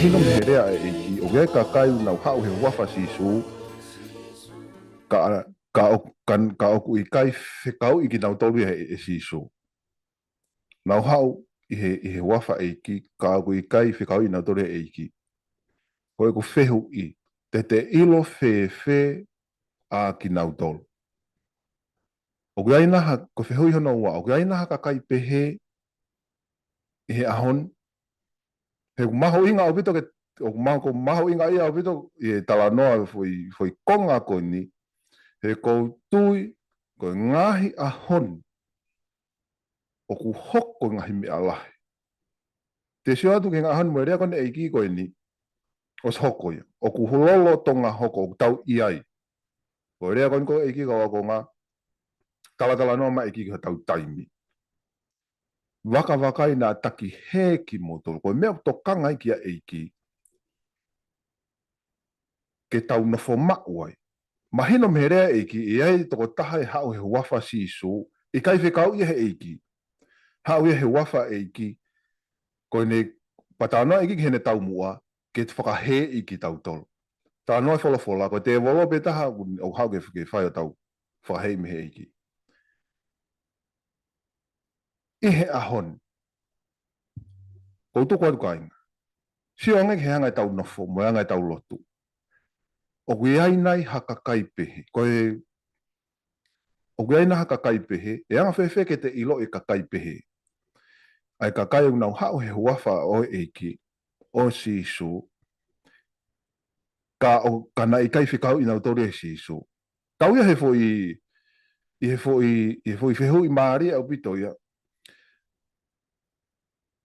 Mahino meherea e ki o ge ka kai na hau he wafa si su ka o ku i kai fe kau i ki na tolu e si su. Na hau i he wafa e ki ka o ku i kai fe kau i na tolu e ki. Ko e ku fehu i te ilo fe a ki na tolu. O ku ai naha ko fehu i hono wa o ku ai naha ka kai pehe i he ahon he maho inga o bito ke o maho inga ia o bito i tala noa foi konga ko ni he koutui ko ngahi ahon o ku hoko ngahi me alahi. Te sio atu ke ngahon mo rea kone eiki ko ni o hoko ia. O ku hololo tonga hoko o tau iai. Ko rea kone ko eiki ko wako ngā tala noa ma eiki ko tau taimi. Waka i nā taki he ki motolo. Ko mea tokanga i kia eiki ke tau nofo mauai. Mahino meherea eiki e ai toko taha e hao he wafa si so e kai whekau ia he eiki. Hao ia he wafa eiki ko ne patanoa eiki he ne tau mua ke te whakahe i ki tau tolo. Tā noa wholofola ko te wolo pe taha o hao ke whai o tau whakahe me he eiki. I he ahon. Ko tuku atu kainga. Si o ngai he hanga tau nofo mo hanga tau lotu. O kui ai nai haka kai pehe. Ko e o kui ai nai haka kai pehe e anga whewhe ke te ilo e ka kai pehe. Ai ka kai unau hao he wafa o eiki o si su ka na i kai whikau i nau tori e si su. Kau ia he foi whehu i maari au pito ia.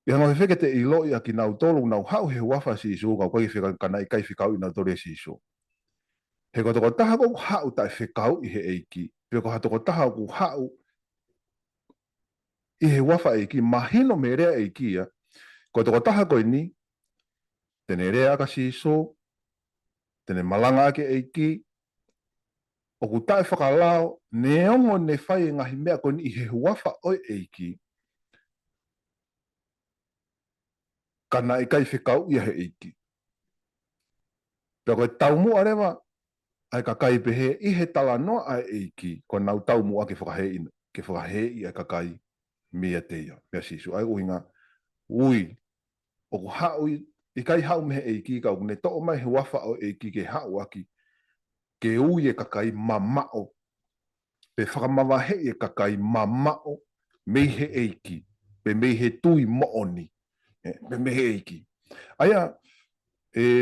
I hanga whewhe ke te ilo i a ki nau tolu nau hao he wafa si su kau kai whikau ka na i kai whikau i nau tori e si su. He ko toko taha kou hao tai whikau i he eiki. Pe ko toko taha kou hao i he wafa eiki mahino me rea eiki ia. Ko toko taha koe ni tene rea ka si su tene malanga ake eiki, o ku tae whakalao, ne ongo ne whai ngahi mea koni i he huafa oi eiki, kana i kai whikau ia he eiki. Pea koe tau mua rewa, ai ka kai pehe i he tala noa ai eiki, ko nau tau mua ke whakahe i a ka kai mea teia, mea sisu. Ai uinga, ui, o ku hao i kai hao mehe eiki, ka ne to'o mai he wafa o eiki ke hao aki, ke ui e kakai mamao. Pe whakamawahe e kakai mamao mei he eiki. Pe mei he tui mooni. Pe mei he eiki. Aia,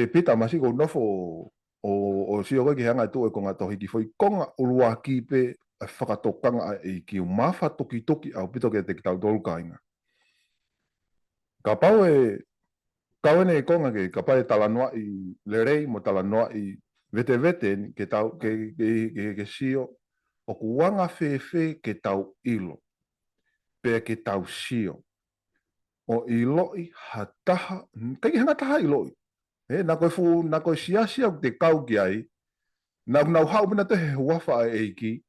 pita masi ko nofo o si okai ki hanga tu e konga tohi ki foi konga urua ki pe whakatokanga a eiki. Mawha toki au pito ke te ki tau tolu kainga. Ka pau kauene e konga ke ka pau e talanoa i lerei mo talanoa i vete ke tau ke sio o kuanga whewhe ke tau ilo pe ke tau sio o iloi hataha kei hanga taha iloi na koe siasia o te kau ki ai nau hau mina te he huafa a eiki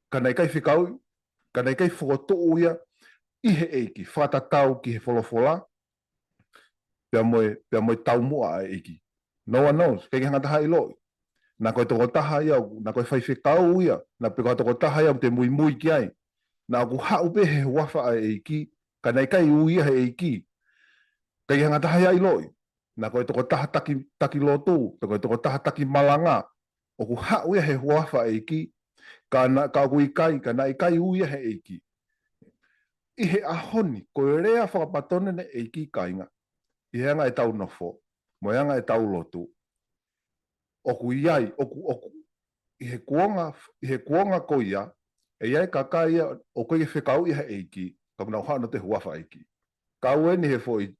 kanai kai whikau kanai kai whokotou ia i he eiki whatatau ki he wholofola pea moe tau mua a eiki no one knows kei hanga taha iloi na koe toko taha ia, na koe whaiwhekau ia, na peko toko taha ia te mui ki ai. Na ku hau pe he wafa a eiki, ka nei kai uia he eiki. Kei hanga taha ia i loi. Na koe toko taha taki lotu, na koe toko taha taki malanga. O ku hau ia he wafa a eiki, ka kui kai, ka nei kai uia he eiki. I he ahoni, koe rea whakapatone ne eiki kainga. I hanga e tau nofo, mo hanga e tau lotu. Oku iai, i he kuonga ko ia, e iai kaka ia, o koe whekau ia he eiki, ka mnau hana te huafa eiki. Ka ueni he foi,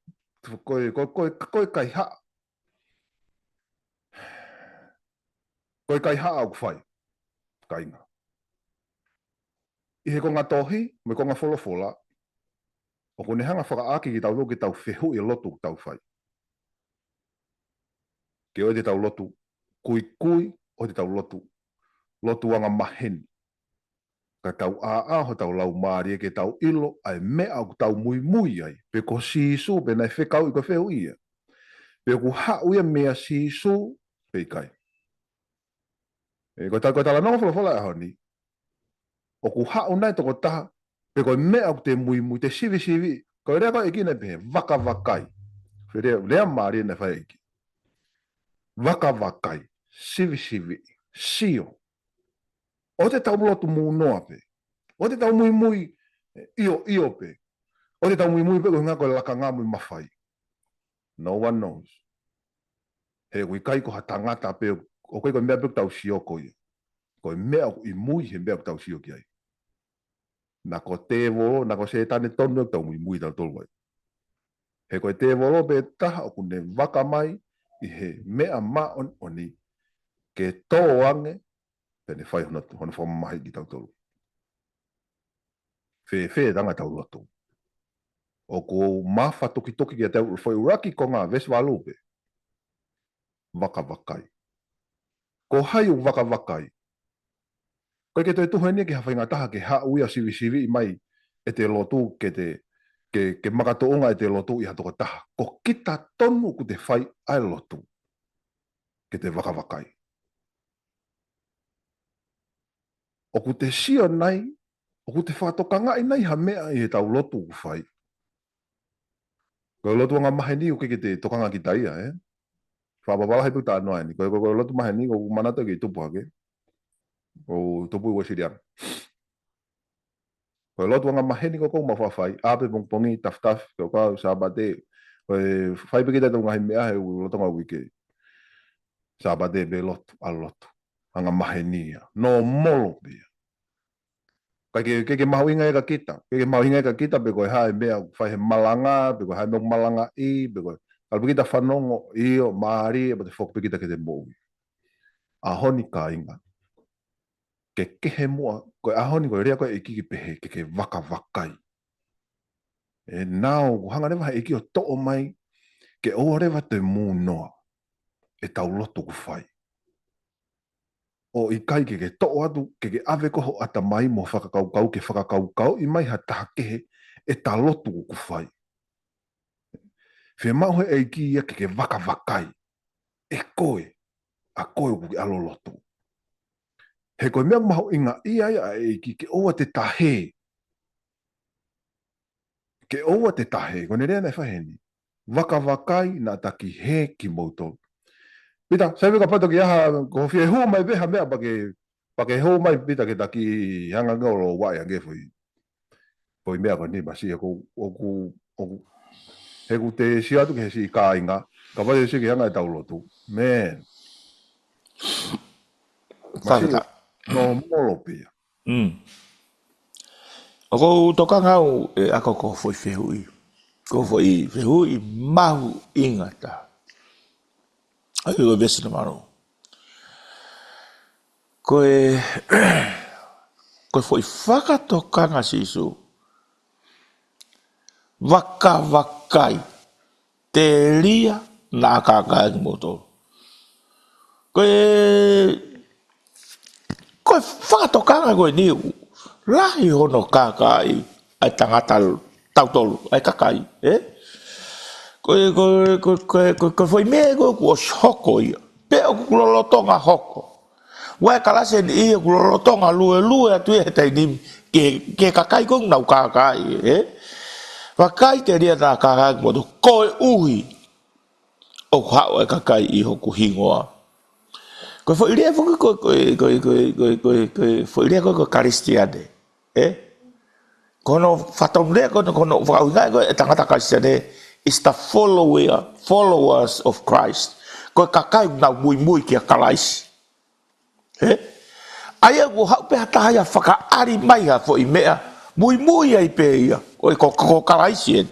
koe kai haa. Koe kai haa au kwhai, kainga. I he konga tohi, me konga wholofola, o kone hanga whakaaki ki tau loki tau whehu i lotu tau whai. Ke oi te tau lotu, kui, o te tau lotu anga maheni. Ka tau ho tau lau maari e ke tau ilo ai mea au tau mui ai. Pe ko si isu pe nai whekau i ko whehu ia. pe ku ha'u ia mea sisu pe kai. E ko tala no fola honi. O ku ha'u nai toko taha, pe ko mea o te mui te sivi, ko rea ko eki nei pe waka wakai. Rea maari nei whai eki. Waka wakai, sivi, sio. O te tau lotu mu noa pe. O te tau mui, io pe. O te tau mui pe ko ngā koe laka ngā mui mawhai. No one knows. He kui kai ko ha tangata pe, o koe mea pe tau sio koe. Koe mea i mui he mea tau sio ki ai. Na ko te volo, na ko se tane tonu tau mui tau tolu ai. He koe te volo pe taha o kune waka mai i he mea maon oni ke tō ange pene whai hona whamahi ki tau tolu. Whe danga tau loto. O ko mawha toki ki a tau whai uraki ko ngā ves walupe. Waka wakai. Ko hai u waka wakai. Koe ke toi tuhenia ki hawhai ngā taha ke hauia sivi i mai e te lotu ke makatoonga e te lotu i hatoka taha. Ko kita tonu ku te whai ai lotu. Ke te waka wakai. O ku te sia nai, o ku te whakatokanga i nei ha mea i he tau lotu ku whai. Koe lotu anga mahe ni o ke te tokanga ki taia, eh? Whapapala hei puta anoa ni. Koe lotu mahe ni o manata ki tupu hake. O tupu i wasiriana. Koe lotu anga mahe ni ko kou mawhawhai. Ape pongpongi, taf, koe kau sabate. Koe whai peke tatu ngahi mea he u lotonga wike. Sabate be lotu, a lotu. Anga mahe ni ia. No molo pia. Ke mahuinga eka kita. Ke mahuinga eka kita pe koe hae mea whai he malanga, pe koe hae mea malanga i, pe koe kalpe kita whanongo i o maari, e pa te whokpe kita ke te moui. Ahoni ka inga. Ke kehe mua, koe ahoni koe rea koe e kiki pehe, ke waka wakai. E nao, hanga rewa he eki o to'o mai, ke oa rewa te mū noa, e tau loto ku whai. O i kai ke to'o atu, ke ave koho ata mai mo whakakaukau, ke whakakaukau, i mai ha taha kehe, e ta loto ku whai. Whe mau he eiki ia ke waka wakai, e koe, a koe ku ke alo loto. He koe mea maho inga ia eiki, ke oa te tahe, ke oa te tahe, kone rea nei whaheni. Waka wakai na taki he ki moutou. Pita, sai wika pato ki aha, ko whie hua mai beha mea pake hua mai pita ke taki hanga ngolo wai ange fui. Fui mea ko ni masi, oku, he ku te si atu ke he si ka inga, ka wai si ki hanga e tau lotu. Man. Masi, no molo pia. O kou toka ngau e ako ko foi whihui. Ko foi whihui mahu ingata. Ai o besi na maro. Koe foi whakatokanga sisu. Waka wakai. Te ria na kakai ki moto. Koe whakatokanga koe niu. Lahi hono kakai. Ai tangata tautolu. Ai kakai. Koe foi mea koe kua hoko ia. Peo kulolotonga hoko. Wai kalase ni ia kulolotonga lue atu e tai ni ke kakai kong nau kakai. Wakai te ria na kakai moto. Koe uhi. O hao e kakai i hoku hingoa. Koe foi ria fuki koe foi ria koe karistiane. Kono whatomrea kono whakauingai koe e tangata karistiane. Is the followers of Christ. Koe kakai nau mui kia kalaisi. Aia ko hau pe hatahaya whakaari mai ha fo i mea. Mui ai pe ia. Koe ko kalaisi en.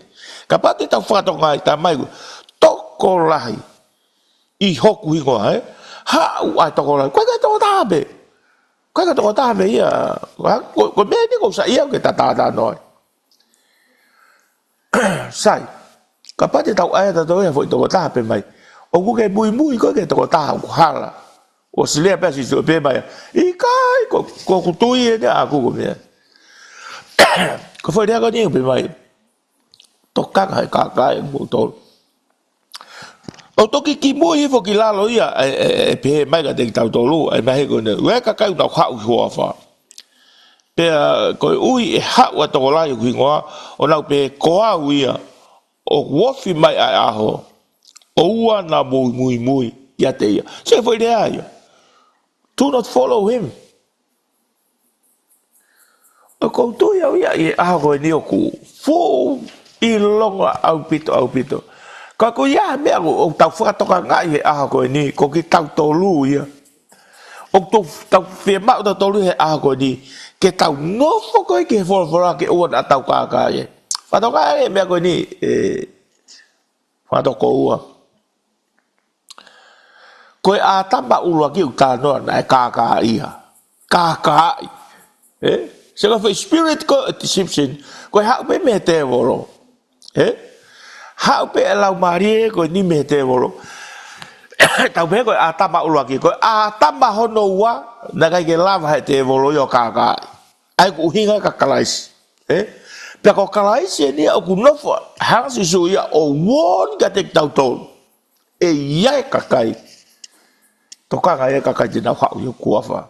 Ka pate tau whakatonga i ta mai ko. Toko lahi. I hoku hingoa hau ai toko lahi. Koe kai toko tabe. Koe kai toko tabe ia. Koe mea ni ko sa ia ke tatata noi. Sai. Ka pate tau aia tato ia fo i toko tabe mai. O kuke mui koe ke toko taha kuhala. O se lea pesi se pe mai. I kai ko kutui e a ko mea. Ko foi rea ko ni pe mai. Tokaka e kakai mo to. o toki ki moi fo ki lalo ia e pe mai ga te tau tolu e mai ko ne we ka kai na khau ho fa pe ko ui e ha wa to la yu ngoa o na pe ko a uia o wofi mai a aho o ua na mui ia te ia se foi de ai do not follow him o ko tu ia e aho ni o ku fu i longa au pito ka ko ia me o tau fa to ka ngai e aho ni ko ki tau tolu ia o tau fe ma o tolu he aho ni ke tau no fo ko ke for ke o na tau ka ye fa to ka e me ko ni fa to ko ua ko a tamba ulua ki uta no na ka ia ka se ko foi spirit ko deception ko ha pe me te volo ha pe la marie ko ni me te volo tau pe ko a tamba ulua ki ko a tamba hono wa na ka ke lava te volo yo ka ai ku hinga ka kalais pe ko kalais ni o ku no fa ha si so ia o won ga te tau tol e ia ka kai toka ga e ka ka jina fa yo ku afa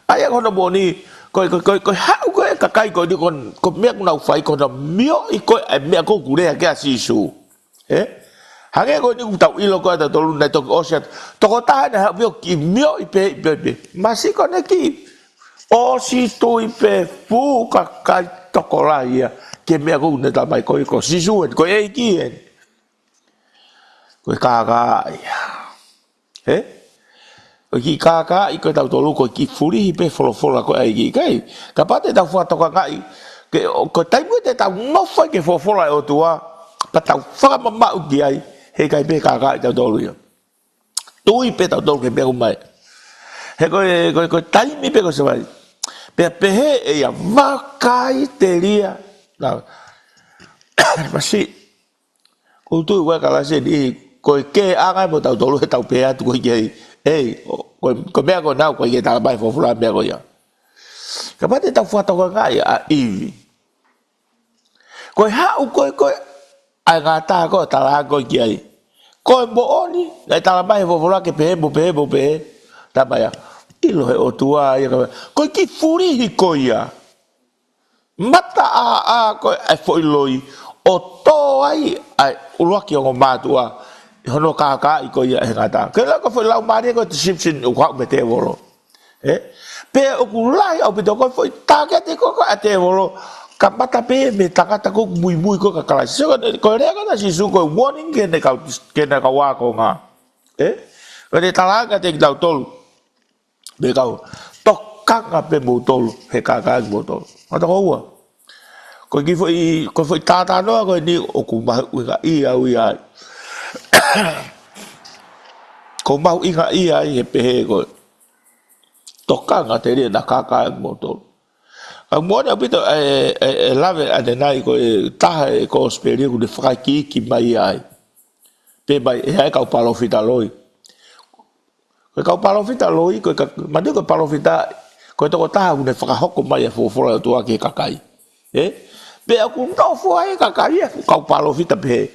ai ko no boni ko ha ko ka kai ko ni ko me ko na fai ko na mio i ko e me ko ku re ka si su ha ke ko ni tau i lo ko ta tolu na to osia to ko ta na mio ki mio i pe ma si ko ne ki o si tu i pe fu ka kai to ko la ia ke me ko ne ta mai ko si su ko e ki ko ka o ki ka i ko tau tolu ko ki furi pe folo ko ai ki kai ka pate tau fa to ka kai ke ko tai mo te tau no fa ke folo o tua pa tau fa ma u ki ai he kai pe ka tau tolu ia tu i pe tau tolu ke pe mai he ko tai mi pe ko se vai pe he e ia va kai teria na masi ko tu wa ka la se di ko ke aga mo tau tolu tau pe atu ko ki ko me ko na ko ye ta bai fo fula me ko ya ka pate ta fuata ko ga ya ivi ko ha ko a ga ta ko ta la ko ki ai ko mo oni la ta bai fo fula ke pe ta bai ya i lo o tua ya ko ki furi hi ko ya mata a ko ai fo loi o to ai ulo ki o matua hono ka i ko ia ngata ke la ko foi la mari ko deception o kwa mete volo pe o kulai o pito ko foi target ko ate volo ka mata pe me takata ko muy ko ka kala so ko re ko na si su ko warning ke na ka wa ko nga ko de talaga te dau tol be ka to ka ka pe mo tol he ka mo tol ata ko foi tata no ko ni o ku ma ka ia ko mau inga ia i he pehe ko tokanga te rea na kaka moto a moa pito e lave ane nai ko e taha e ko speri ko de whakaki ki mai ai pe mai e hai kau palofita loi ko kau palofita loi ko mandi ko palofita ko toko taha ko de whakahoko mai e fofola tua ki kakai pe aku ntau fuai kakai kau palofita pehe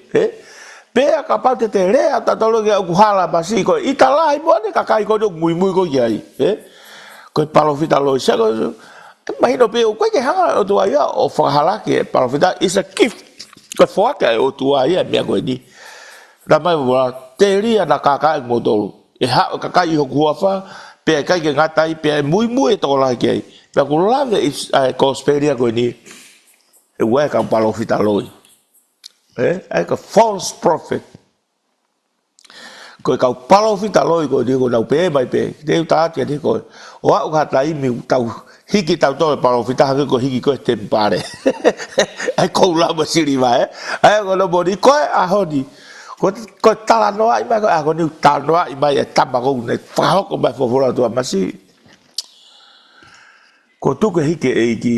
pe ka pate te rea ta tolo ke ku hala basi ko italai mo ne ka kai ko muy ko ai ko palofita lo se ko imagino pe ko ke hanga o tu ai o fa hala ke palofita is a gift ko fo ka o tu ai me ko di da mai mo te ria na ka kai mo tolo e ha ka kai ho ku fa pe kai ke ngatai pe muy to la ke pe ku lave is ko speria ko ni e wa ka palofita lo ai ka false prophet ko ka palofita loi ko digo na pe mai pe te ta ke ni ko o a ka tai mi tau hiki tau to palofita ha ko hiki ko tempare ai ko la ba siri vai ai ko no bodi ko a hodi ko tala no ai mai ko a ko ni tala no ai mai ta ba ko ne fa ko ba fo fo to masi ko tu ko hiki e ki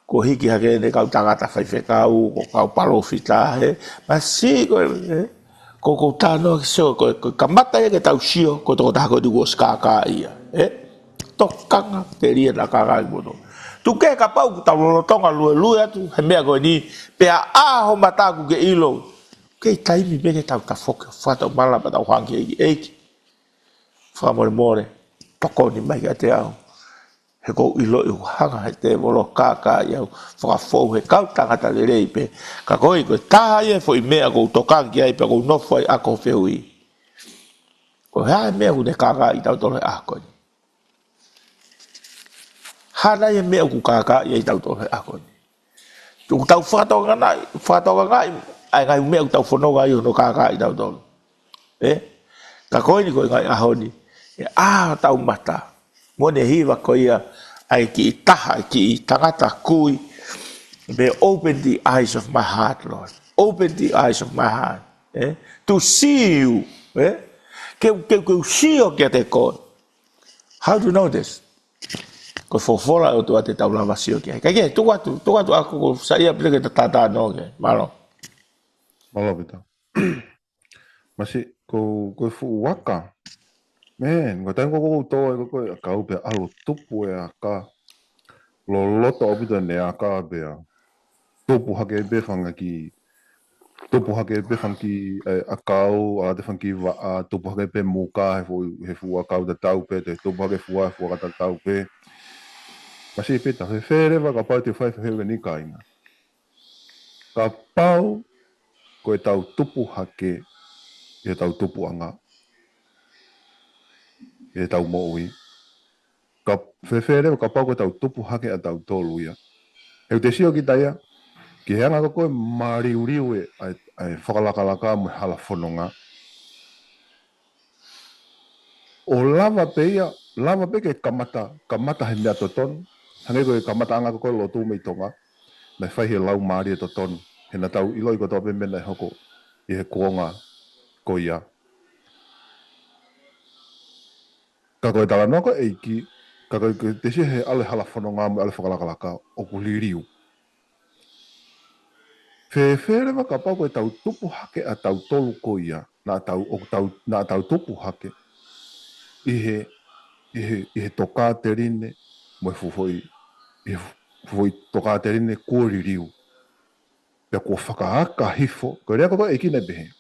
ko hiki ha ke ne ka tangata fai fe ka u ko ka palofita masi ko tano so ko kamata ke tau sio ko to ta ko du ska ka ia to kanga teria na ka ga bono tu ke ka pau tau lo tonga lu atu he me ko ni pe a ho mata ku ke ilo Ke taimi be ke tau ta foke fata mala pa tau hangi eiki. Fa more toko ni mai te au. He ko ilo i hanga he te molo kaka iau. Whaka fau he kau tangata le rei pe. Ka koi ko taha ia fo i mea ko tokangi ai pe ko nofo ai ako whiui. Ko hea mea ku ne kaka i tau tole ako ni. Hana ia mea ku kaka i tau tole ako ni. Tu tau whatoga ngai, ai ngai mea ku tau whanonga i ono kaka i tau tole. Ka koi ni ko ngai aho ni. Tau mata. Mone hiwa ko ia ai ki taha ki tangata kui. May open the eyes of my heart, Lord. Open the eyes of my heart. To see you. Que see you ke te ko. How do you know this? Ko fofola o tua te tau lava sio ke. Kake, tu atu ako ko saia pile ke te tata no ke. Malo. Malo bita. Masi ko fu waka. Men, ko tango ko to ko ka upe alo tupu e aka. Lo loto obita ne aka be. Tupu hake be fanga ki tupu hake be fanga ki akau a te fanga ki wa tupu hake be muka he fu akau da tau pe te tupu hake fu ka tau pe. Masi peta he fere va ka pa te fai he ni kainga. Ka pau ko e tau tupu hake e tau tupu anga. E tau moui. Ka whewhere ka pau ko tau tupu hake a tau tolu ia. E te sio ki taia, ki heanga ko koe mariuriu ai whakalakalaka mo hala whanonga. O lava pe ia, lava pe ke kamata he mea toton. Hange koe kamata anga ko koe lotu mei tonga. Nai whai he lau maari e toton. He na tau iloi ko tau pe mena e hoko i he kuonga ko ia. Ka koe tala noa ko eiki, ka koe te si he ale hala whanonga mo ale whakalakalaka o kuliriu. Whewhere wa ka pau koe tau tupu hake a tau tolu ko ia, na tau tupu hake, i he toka te rine, mo i fufoi toka te rine kua ririu. Pea kua whakaaka hifo, koe rea koe eiki nei behe.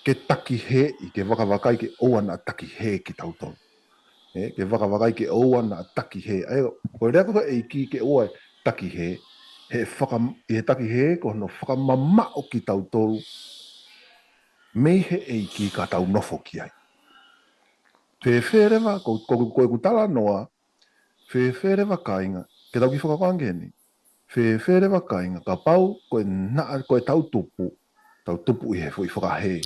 Ke taki he i ke wakawakai ke oua na taki he ki tau tolu. Ke wakawakai ke oua na taki he. Koe rea koe eiki ke oua taki he, he taki he ko no whakamamao ki tau tolu mei he eiki ka tau nofo ki ai. Whewherewa, koe kutala noa, whewherewa kainga, ke tau ki whakakangeni, whewherewa kainga, ka pau koe tau tupu i he fui whakahe.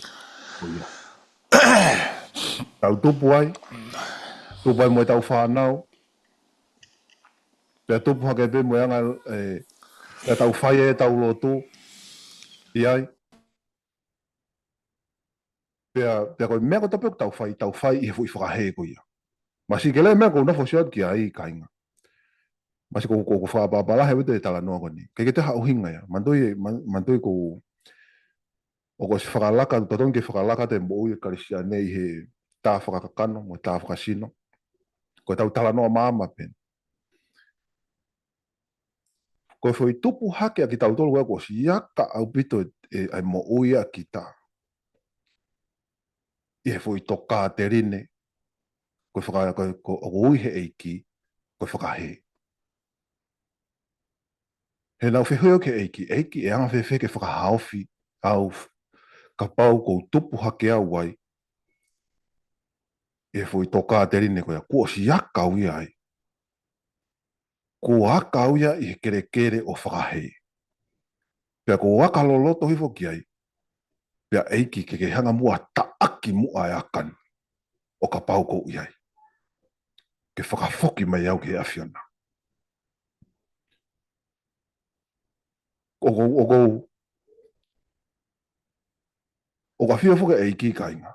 Tau tupu ai mo e tau whanau, pia tupu hake pe mo anga e tau whai e tau lotu, i ai. Pia koe mea ko tape tau whai i he fui whakahe ko ia. Masi ke le mea ko nofo siat ki ai kainga. Masi ko whapapala he wite e tala noa koni. Ke te hau hinga ia. Mantui ko o ko si whakalaka, totong ke whakalaka te mo ui karisia nei he tā whakakakano, mo tā whakasino. Ko tau tala noa maama pen. Ko foi tupu hake a ki tau tolu ko si yaka au pito ai mo ui a ki tā. I he foi toka te rine. Ko ui he eiki, ko whakahe. He nau whehoi ke eiki e anga whewhe ke whakahauwhi au ka pau ko tupu hake au ai. E foi toka te rine ko ia, kua si aka au ia ai. Kua aka au ia i he kere o whakahe. Pea ko aka loloto hifo ki ai. Pea eiki ke hanga mua taaki mua e akan o ka pau ko ia ai. Ke whakafoki mai au ke awhiona. O ka whia whuka eiki ka inga.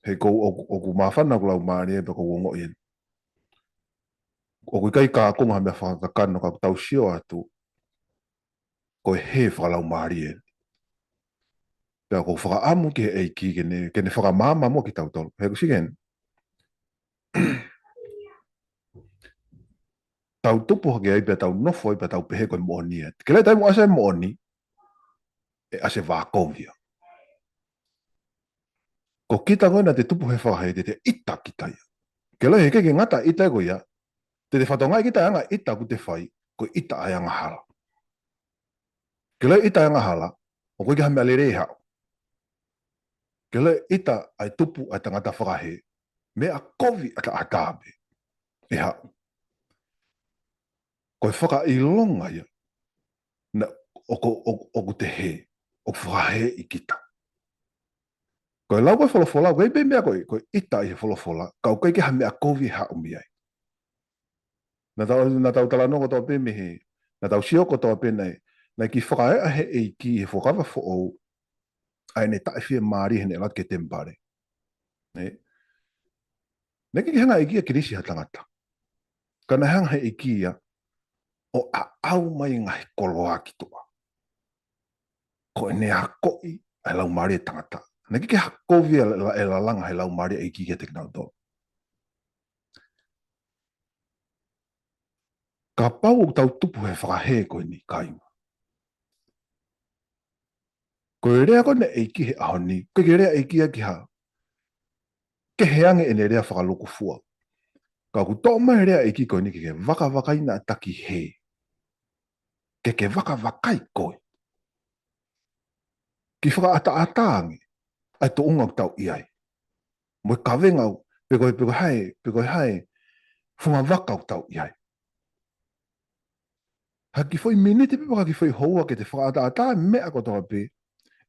He ko o ku mawhana ko lau maari e pa ko wongo ien. O ku kai ka konga mea whakakano ka tau sio atu. Ko he whakalau maari e. Pea ko whakaamu ki he eiki kene whakamama mo ki tau tolu. He kusigen. Tau tupu hake ai pea tau nofo ai pea tau pehe koe mooni e. Ke lai tai mo asa e mooni. e ase wākovia. Ko kita koe na te tupu he whakahe te ita kita ia. Ke lai he ke ngata ita e koe ia, te whatongai kita anga ita ku te whai, ko ita ai anga hala. Ke lai ita anga hala, o koe ki hame alere hao. Ke lai ita ai tupu ai tangata whakahe, me a kovi ata atabe. E hao. Koe whaka i longa ia, na o te he, o whakahe i kita. Koe lau koe wholofola, koe be mea koe ita i he wholofola, kau koe ki hame a kovi hao miai. Na tau tala noko toa pe mehe, na tau sioko toa pe nei, na ki whakae a he e ki he whakawa who ai ne tae whia maari hene lat ke tempare. Ne ki hanga e ki a kirisi ha tangata. Kana hanga he e ki a, o a au mai ngahi koloa ki toa. Ko e ne a koi ai lau maari e tangata. Ne ki ha kovi e la langa he lau maari e ki ke te kinau toa. Ka pau o tau tupu he whakahe koe ni kainga. Ko e rea kone e ki he ahoni, ko e rea e ki a ki ha, ke he ange e ne rea whakaloko fua. Ka ku tō mai rea e ki koe ni ke waka wakai na taki he. Ke waka wakai koe. Ki whaka ata atangi, ai to unga tau iai. Mo e kawengau, pe koe hai, whunga wakau tau iai. Ha ki whai minute pe waka ki whai houa ke te whaka ata ata mea ko toa pe,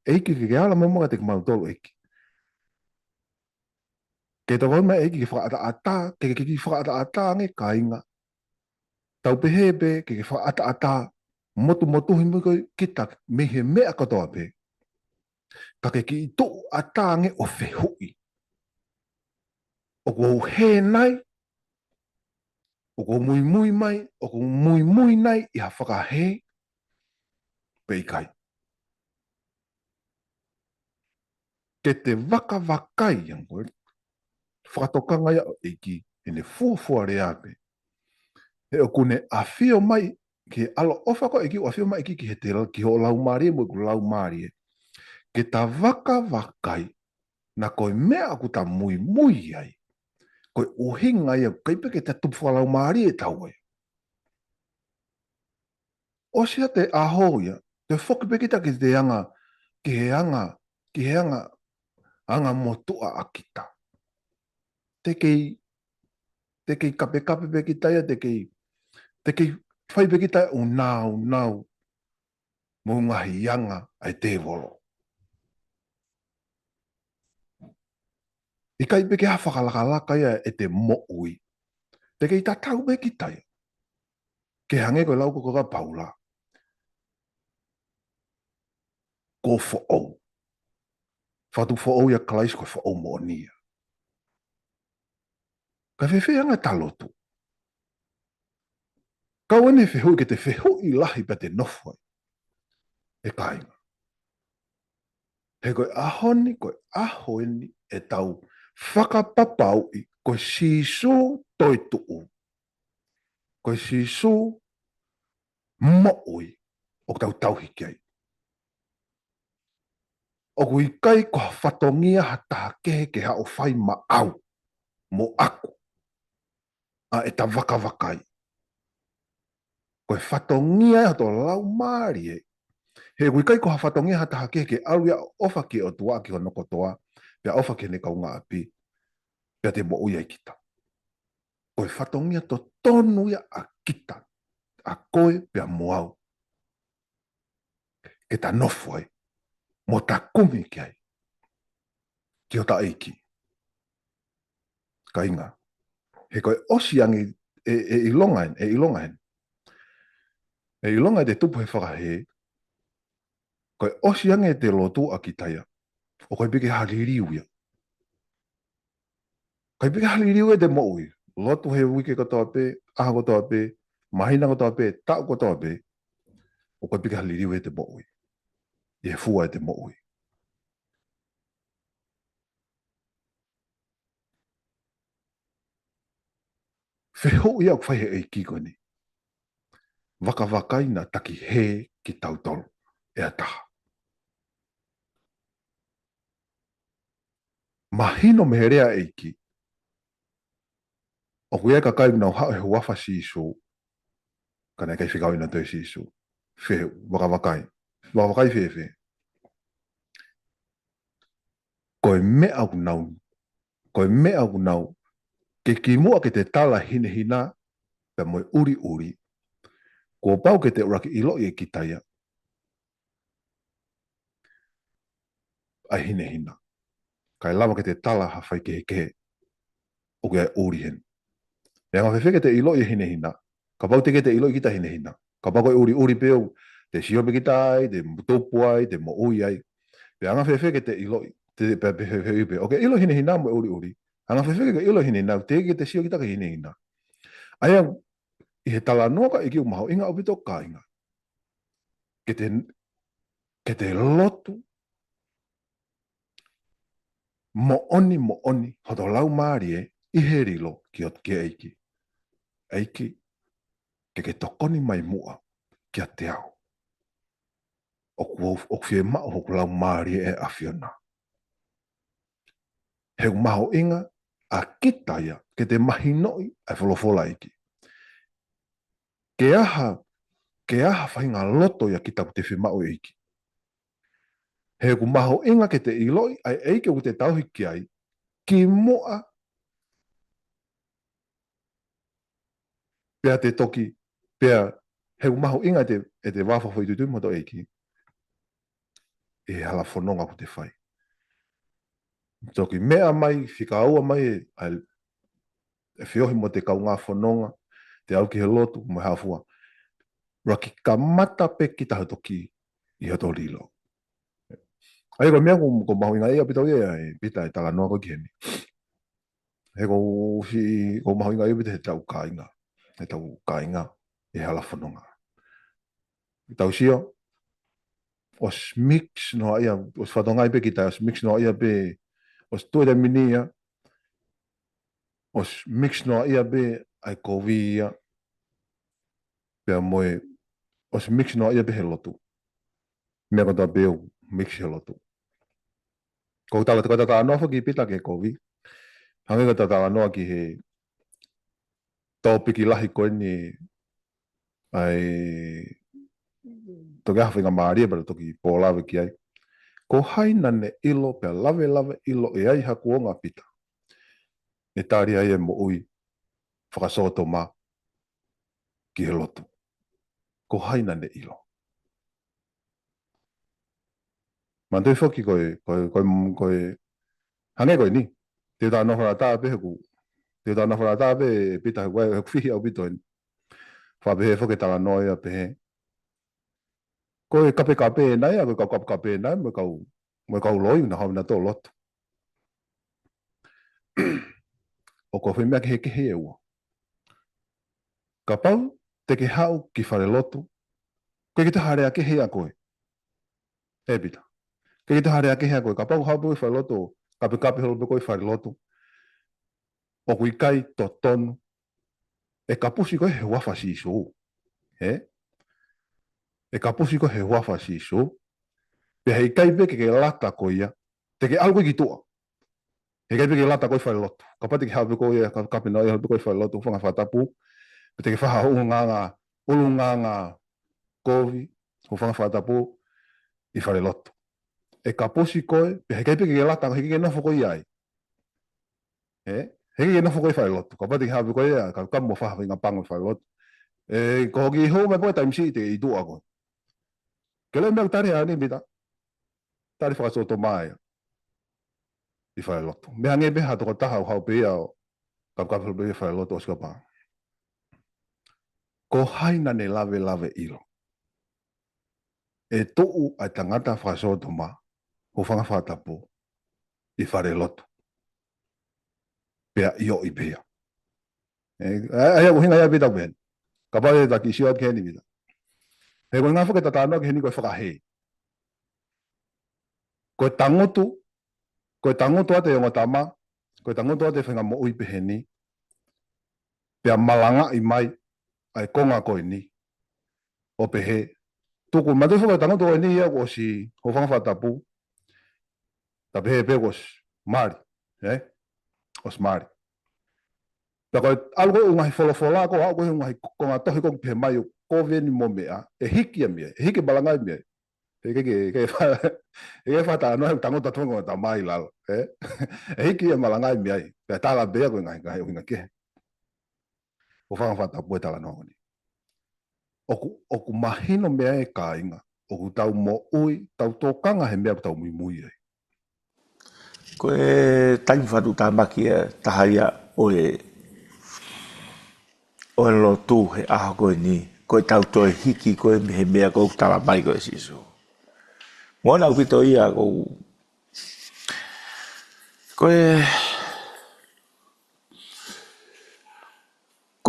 eiki ke ala maunga te kumau tolu eiki. Ke tau wai mai eiki ke whaka ata ata, ke whaka ata ata nge kainga. Tau pe he pe, ke whaka ata ata, motu himu koe kita mehe mea ko toa pe. Ka ke ki to ata nge o whehui. O ko he nai, o ko mui mai, o ko mui nai i ha whakahe pe i kai. Ke te waka wakai yang koe, whakatokanga ia o eiki, e ne fuafua rea pe. E o kune a whio mai, ke alo ofa ko eki, o a whio mai eki ki he te ki ho lau maari, mo i lau maari e. Ke ta waka wakai, na koe mea aku ta mui ai. Koe uhinga ia, kai peke te tupu whalau maari e tau ai. O sia te aho ia, te whoki peke ta ki te anga, ki he anga, anga motua akita. Te kei kape peke taia, te kei whai peke taia o nau, mo ngahi anga ai te volo. I kai peke ha whakalaka ia e te mo'ui. Te kei ta tau peke taia. Ke hange koe lau koko ka paula. Ko fo'ou. Whatu fo'ou ia kalais koe fo'ou mo nia. Ka whewhi anga talotu. Ka wane whehui ke te whehui lahi pa te nofoi. E kainga. He koe ahoni e tau whakapapau i koe sisu toi tuu. Koe sisu mo'ui o tau hiki ai. O kui kai ko whatongia hata ke hao whai ma au mo aku. A e ta wakawakai. Koe whatongia hato lau maari e. He kui kai ko whatongia hata ke alu ia ofa ki o tua ki o noko toa. Pea ofa ki ne kaunga api. Pea te mo uia i kita. Koe whatongia to tonu ia a kita. A koe pea moau. Ke ta nofu ai. Mo ta kumi ki ai. Ki o ta eiki. Ka inga. He koe osiangi e ilongain. E ilongain te tupu he whakahe. Koe osiangi te lotu a ki taia. O koe peke haririu ia. Koe peke haririu e te moui. Lotu he wike katoa pe, aha katoa pe, mahina katoa pe, tau katoa pe. O koe peke haririu e te moui. I he fua e te moui. Wheho ia o whaihe e kiko ni. Waka wakai na taki he ki tau tolu. E a taha. mahino meherea eiki. O kuia ka kai nau hao he wafa si iso. Kana kai whikau ina toi si iso. Whe, wakawakai. Wakawakai whe. Koe mea au nau. Koe mea au nau. Ke ki mua ke te tala hine hina. Pe moe uri uri. Ko pau ke te uraki ilo i e ki taia. Ai hine hina. Kai lama ke te tala ha whai ke he kehe. O ke ai uri hen. Ea ngā whewheke te ilo i hine hina. Ka pau te ke te ilo i kita hine hina. Ka pau koe uri uri peo. Te siope kita ai, te mutopu ai, te mo ui ai. Ea ngā whewheke te ilo i. Te pe pe. Ok, ilo hine hina mo uri uri. Ngā whewheke ke ilo hine hina. Te ke te sio kita ke hine hina. Aia, i he tala noa ka iki umaho inga upito ka inga. Ke te lotu. Mo oni. Hoto lau maari e. I he rilo ki o ke eiki. Eiki. Ke tokoni mai mua. Kia te au. O fie mao hoku lau maari e awhiona. Heu maho inga a kitaia ke te mahinoi ai wholofola iki. Ke aha whainga loto ia ki taku te whemao iki. Heu maho inga ke te iloi ai eike o te tauhiki ai ki moa pea te toki pea heu maho inga e te wāwhawhoi tutu moto eiki. E hala whanonga ko te whai. Toki mea mai, whikaua mai e whiohi mo te kaunga whanonga, te au ki he lotu, mo hawhua. Raki ka mata pe ki tahu toki i hato rilo. Ai ko mea ko mahu inga ia pitau ia e pita e tala noa ko ki heni. He ko mahu inga ia pita he tau ka inga. He tau ka inga e hala whanonga. Tau sio, os mix no ia, os whatongai pe ki tai, os mix no ia pe, os tuere mini ia, os mix no ia pe ai kovi ia, pea moe, os mix no ia pe he lotu. Mea kata peo mix he lotu. Ko tala te kata anoa ki pita ke kovi. Hange kata tala anoa ki he tau piki lahi koe ni ai toki hawhinga maaria para toki pōlawe ki ai. Ko haina ne ilo pea lawe ilo e ai haku o ngā pita. E tāri ai e mo ui whakasoto mā ki he lotu. Ko haina ne ilo. Mantui whoki koe hange koe ni. Te tā nohora tā pe heku. Te tā nohora tā pe pita heku ai heku whihi au pito ni. Whapehe whoke tala noia pehe. Koe kape nai, a koe kau kape nai, mo kau loi na hau na tō lotu. O ko whi mea ke he ua. Ka pau, te ke hau ki whare lotu, koe ki te harea ke hea koe. E pita. Ke ki te harea ke hea koe, ka pau hau pui whare lotu, kape holo pe koe whare lotu. O kui kai to tonu, e ka pusi koe he wafa si iso. E ka pusi koe he wafa si iso. Pe hei kai pe ke lata koe ia, te ke algo ki tua. He kai pe ke lata koe whare lotu. Ka pati ke hau pe koe ia, kape nai hau pe koe whare lotu, whanga whatapu. Pe te ke whaha ulu nganga kovi, ho whanga whatapu, i whare lotu. E ka posi koe, pe he kai pe ke lata, he ke nofo koe ai. He ke nofo koe whare lotu. Ka pati ke hau pe koe ia, ka kamo whaha whinga pango whare lotu. E ko hoki hou mai koe taimsi te i tua koe. Ke leo mea tari ani bita. Tari whakasoto mai. I whare lotu. Mea nge beha toko taha o hau pe ia o kapkapilu pe whare lotu o skapa. Ko haina ne lawe ilo. E tou ai tangata whakasoto ma. Ho whanga whatapu. I whare lotu. Pea io i pea. Ai o hinga ia bita ben. Ka pare ta ki siot ke ni bita. He ko ngā whakatata anō ke heni koe whakahei. Koe tangotu ate o tama, koe tangotu ate whenga mo ui pehe ni, pea malanga i mai, ai konga koe ni, o pehe. Tuku, mate whaka tangotu koe ni ia o si ho whangawhatapu, ta pehe pe kos, maari. os mari. Pero algo ungai folo ko algo ungai ko ngato ko pe mai ko veni mo mea e hiki me e hiki balanga me e fa ta no tango ta tongo ta mai la e hiki e malanga me ai pe ta la be ko ngai ke o fa ta po ta la no ni oku mahino mea e kainga oku tau mo ui tau tokanga he mea tau mui ai ko e taim fatu ta makia tahaia o lo tu he aha ko ni ko tau to hiki ko he mea ko tala mai ko siso mo na pito ia ko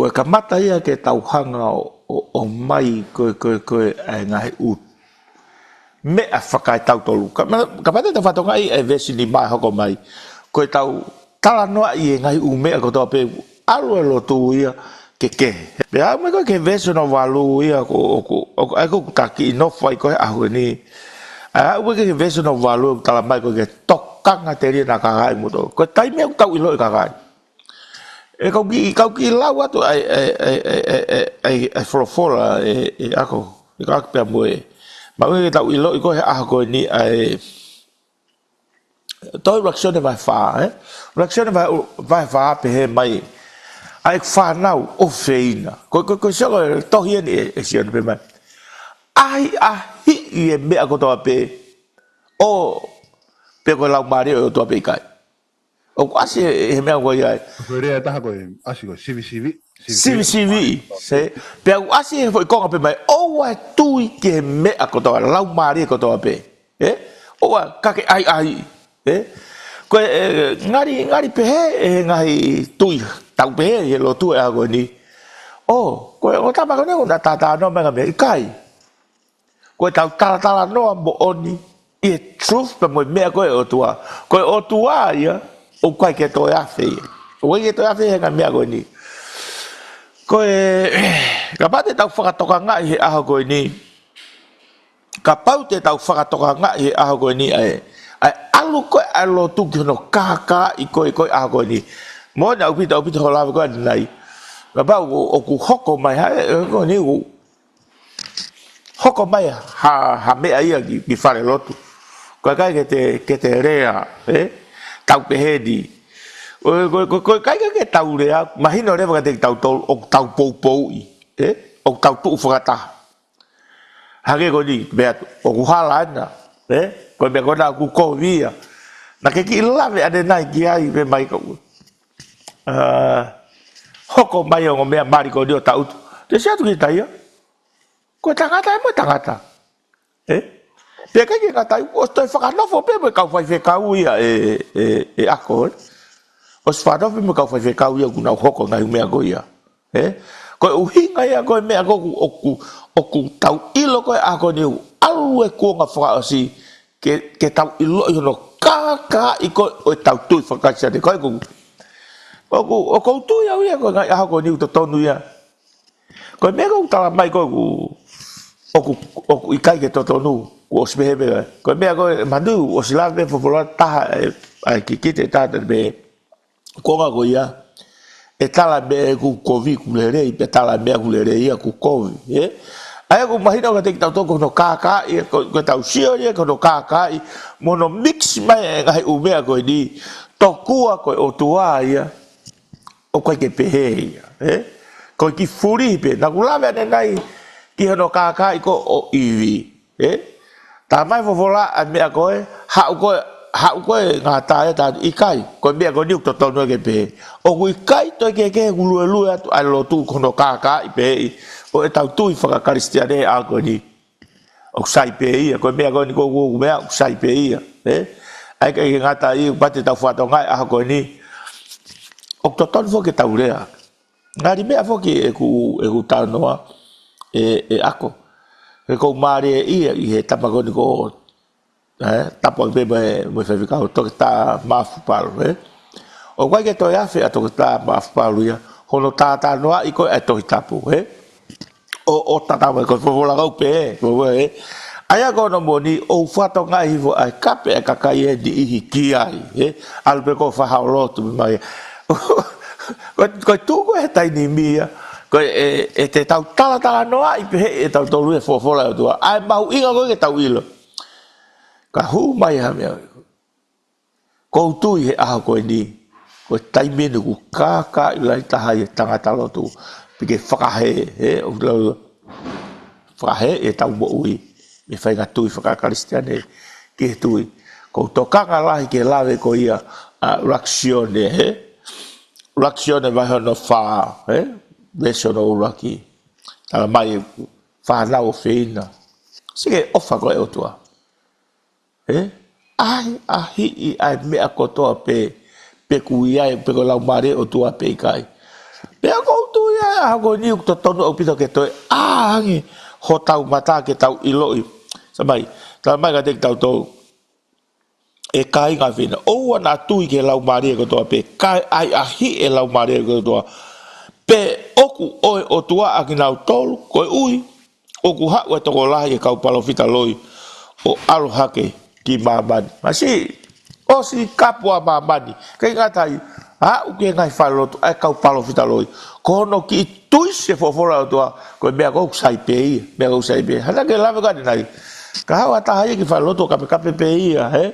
kamata ia ke tau hanga o mai ko ngai ut me a whakai tau tolu ka pate te whatonga i e vesi ni mai hoko mai ko tau tala noa i e ngai u mea ko tau pe alu e lo tu ia ke pe a me ko ke vesi no walu ia ko taki no fai ko ahu ni a u ke vesi no walu tala mai ko ke tokanga te ria na kagai muto ko tai me tau ilo i kagai e kau ki lau atu ai folofola e ako e kau pe moe ma we tau ilo i ko he ako ni ai toi reaction vai fa reaction vai fa pe he mai ai fa nau o feina ko so to hien e sion pe mai ai a hi e me ako to pe o pe ko lau mari o to pe kai o quase he me ko ia Korea ta ko asi ko civi se pe asi foi ko pe mai o wa tu ke me ako to lau mari ko to pe o wa ka ke ai ko ngari pe he ngai tu tau pe he lo tu a ko ni o ko o ta ba ko ne ta no me me kai ko ta no mo oni e truth pe mo me ko o tua ia o quai que to ya fe o que to ya fe ga me ko ni ko capaz de tau whakatoka ngai he aho koe ni ka pau te tau whakatoka ngai he aho koe ni ai alu koe alo tuki hono kaka i koe aho koe ni mo na upita hola koe nai ka pau o ku hoko mai koe ni hoko mai ha mea ia ki whare lotu koe kai ke te rea tau pehedi ko kai ke tau rea mahino re ka te tau pou o tau tu fagata hage ko ni bet o ku halana ko be ko na ku ko via na ke ki lave ade nai ki ai be mai ko hoko mai o me mari ko dio tau te sia tu ki tai ko tangata mo tangata pe ka ki kata o sto faganofo pe ka fai fe ka uia akol os fado fi mo ka fai fe ka uia ku na hoko ngai me agoia ko uhinga ia ko me ago oku tau ilo ko ako ni alu e ko nga fra si ke tau ilo no kaka iko o tau tu fa ka se de ko ko tu ia ko ngai ako ni to tonu ia ko me ko tala mai ko oku ikai ke to tonu o spehebe ko me ko mandu o silave fo ta ai ki te ta be ko nga go ia e tala me ku covid ku lere i pe tala me ku lere ia ku covid ai ku mahina ka te tau ko no kaka i ko tau sio ia ko no kaka i mono mix mai ngai u me ko di to kua ko o tua ia o ko ke pehe ia ko ki furi pe na ku lave nai ki no kaka i ko o ivi ta mai fo vola a me ko ha ko nga ta ta ikai ko me ko ni to no ke pe o ku ikai to ke lu a lo tu ko no kaka i pe o e tau tu i fa cristiane a ko ni o sai pe ia ko me ko ni ko me sai pe ia ai ke nga ta i pa te tau fa to ngai a ko ni o to fo ke tau rea ngari me fo ke e ku ta no ako ko mare ia i he tapa ko ni ko tapo be mo fa ficar to ta mafu palo o quai que to ya fe to ta mafu palo ya hono ta no i ko to tapo o ta ko fo la go pe Aya ko no moni o fato ngai vo ai kape ka kai di hiki ai al pe ko fa haulo tu mai ko tu ko tai ni mia ko te tau tala no ai pe e tau tolu e fo la tu ai mau inga ko ke tau ilo ka hu mai ha me ko tu e a ko ni ko tai me no ka lai ta hai tanga talo tu pe ke fa he o lo fa he e tau bo ui me fai nga tui whaka kristiane ki he tui. Ko tokanga lahi ke lawe ko ia raksione, he? Raksione vai hono wha, he? Vesio no uraki. Tala mai whanau whina. Sige ofa koe o tua. He? Ai, ahi i ai mea kotoa pe kuiai, pe ko lau mare o tua pe kai. Pea koutu ia, hako ni ukto tonu au pito ke toi, hangi, ho tau mata ke tau iloi. Samai, tala mai ka te tau tau, e kai ngā whina. Oua nā tui ke lau maria kotoa pe, kai ai ahi e lau maria kotoa. Pe oku oe o tua a ki nau tolu, koe ui, oku hau e toko lahi e kau palofita loi, o alo hake ki mamani. Masi, o si kapua mamani, kei ngatai, ha uke ngai whalotu, ai kau palofita loi. Kono ki tui se fofora o tua, koe mea kou saipe ia, mea kou saipe ia. Hana ke lawe kani nai, ka hawa tahaya ki whalotu kape pe ia, he?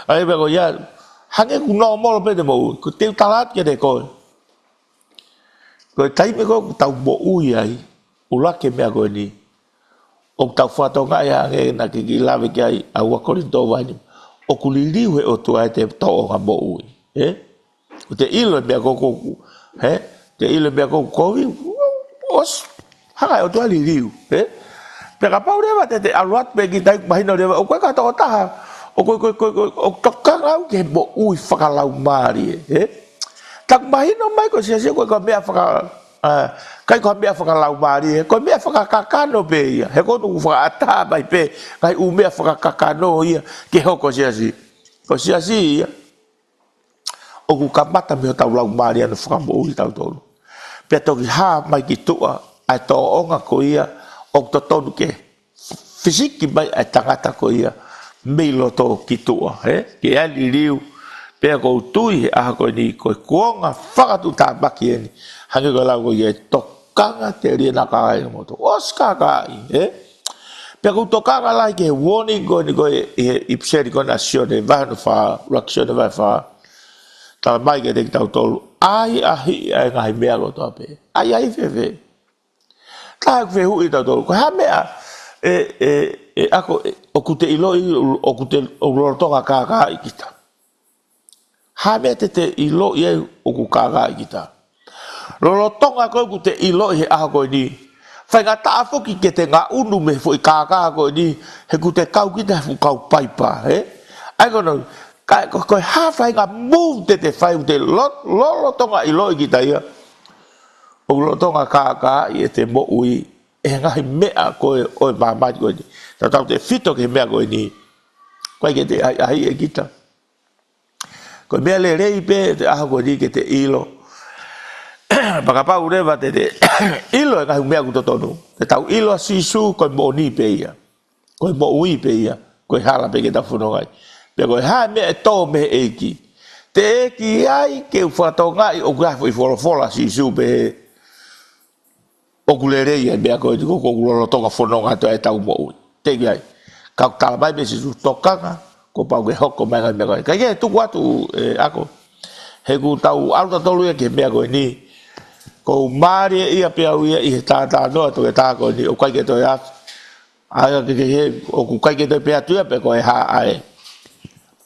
Ai mea koe ia, hange ku no molo pe te mou, ko teu talat ke te koe. Koe taime koe tau mo ui ai, ulake mea koe ni. O tau whatonga ia hange na ki lawe ki ai, a ua korinto wani. O kuliliu he o tua e te to'o nga mo ui, he? O te ilo mea koku, he? Te ilo mea koku kovi, os, hanga o tua liliu, he? Peka pau rewa te aluat pe ki taik mahina rewa, o koe kata o taha, o koe, o kakangau ke mo ui whakalau maari, he? Tak mahina mai ko sia koe ka mea kai ko mea whakalau maari, ko mea whakakakano pe ia, he ko nuku whakaata mai pe, kai u mea whakakakano ia, ke hoko sia si. Ko sia si ia, o ku kamata me o tau lau maari anu whakamo ui tau tolu. Pea toki ha mai ki tua, ai tō onga ko ia, o to tonu ke fisiki mai ai tangata ko ia, meilo tō ki tua, he? Ke ali riu, pea ko tui he aha ko ni, ko kuonga whakatu tā maki eni, hangi ko lau ko ia, tokanga te ria nakaai mo to, oska kai, he? Pea ko tokanga lai ke warning ko ni ko ipseri ko nasione, vahanu wha, raksione vai wha, tala mai ke te ki tau tolu, ai ahi ai ngahi mea ko toa pe, ai fewe. Ka fe hu ita tolu, ko ha mea, ako, o kute iloi, o kute o lorotonga kaka ikita. Ha mea te iloi e o ku kaka ikita. Lorotonga koe kute iloi he aha koe ni, whai ngā taafoki ke te ngā unu me fo i kaka koe ni, he kute kau kita he kau paipa, he? Ai kono, koe ha whai ngā move te whai te lorotonga iloi kita ia, o lotonga kaka i te mo ui e ngai mea koe oi mamati koe ni. Tau te fito ke mea koe ni. Koe ke te ai e kita. Koe mea le rei pe te aha koe ni ke te ilo. Pakapau rewa te ilo e ngai mea kutotonu. Te tau ilo a sisu koe mo ni pe ia. Koe mo ui pe ia. Koe hala pe ke ta whunongai. Pea koe ha mea e tō me eiki. Te eki ai ke uwhatongai o grafo i wholofola sisu pe he. O kulerei e mea koe tiko ko kulolo toka whanonga to e tau mo ui. Teki ai. Kau tala mai me sisu tokanga, ko pau ke hoko mai ngai mea koe. Kai ke tuku atu ako. He ku tau aluta tolu ia ke mea koe ni. Ko maari e ia pia uia i he tātā noa to ke tā koe ni. O kai ke toi atu. Aia ke he, o ku kai ke toi pia tuia pe koe ha ai.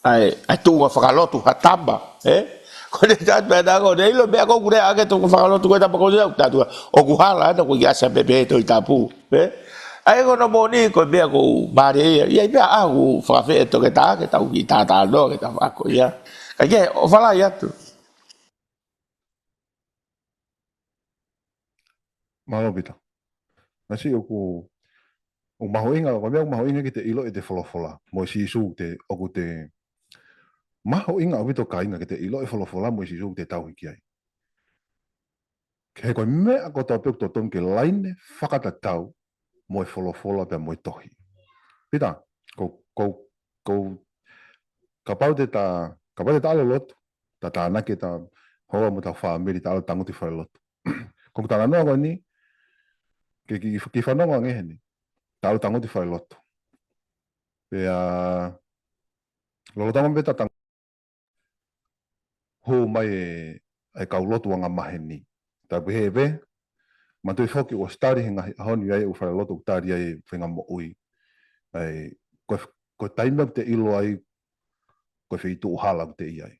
Ai tunga whakalotu hatamba. Ko ne tā pēnā ko ne ilo mea ko kure ake tōku whakalotu koe tapa kone au tātua. O ku hala ana ko i asa pepe to i tāpū. Ai ko no mōni ko mea ko maare ia. Ia i pēa ahu whakawhi e toke tā ke tau ki tātā no ke tā whako ia. Kai ke o whalai atu. Malo pita. Nasi o mahoinga, ko mea o mahoinga ki te ilo e te wholofola. Mo si isu te oku te mahoinga o pito kainga ki te ilo e wholofola mo si isu te tau hiki ai. Ke koe mea ko tau pek to ton ke laine whakata tau mo e wholofola pe mo e tohi. Pita, ko kapau te ta alo lotu, ta na ke ta hoa mo ta whaamiri ta alo tanguti whare lotu. Kung ta noa koe ni, ki whanonga ngehe ni, ta alo tanguti whare lotu. Pea, lolo tama me ta tang, ho mai e kau lotu anga mahe ni. Ta pehe pe, ma tui whoki o stari hinga honi ai u whare lotu tari ai whenga mo ui. Ai, ko taimau te ilo ai, ko whitu uhala te i ai.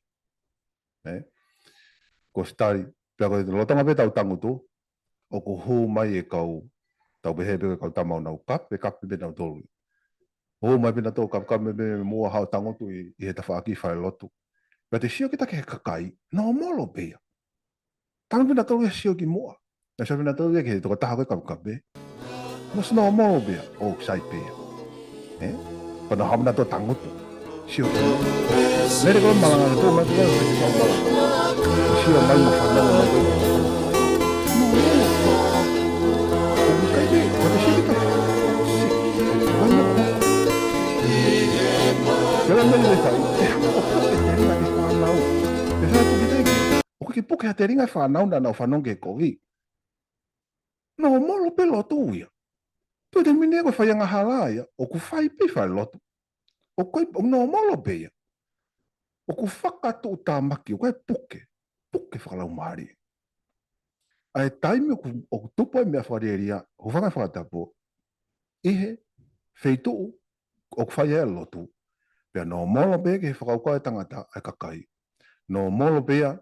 Ko stari, pea ko lo tama pe tau tangutu, o ko ho mai e kau, tau pehe pe kau tamau nau kape pe nau tolu. Ho mai pina tō kape me mua hao tangutu i he ta whaaki whare lotu. Pea te sio ki take he kakai, no molo pea. Tangu pina tolu e sio ki mua. Na sio pina tolu e ke he toka taha koe kape. Mas no molo pea, o sai pea. Pana hamna tō tangutu. Sio ki mua. Nere koe malanga tō mai pia, sio mai ma whanau mai koe. No molo pea. O kai pe, ko te sio ki take. Kera mele le tau, e hako o te ringa e whanau. E whanau tuki teiki, o ke puke a te ringa e whanau na nau whanau ke kogi. No molo pe lotu uia. Tu te mine koe whaianga halaia, o ku whai pe whai lotu. O koe, o no molo pe ia. O ku whakatu o tā maki, o koe puke whakalau maari. Ai taime o ku tupo e mea whareria, ho whanga whakatapo, ihe, wheitu o ku whai e lotu. Pea no molo pe ke whakaukoa e tangata ai kakai. No molo pea,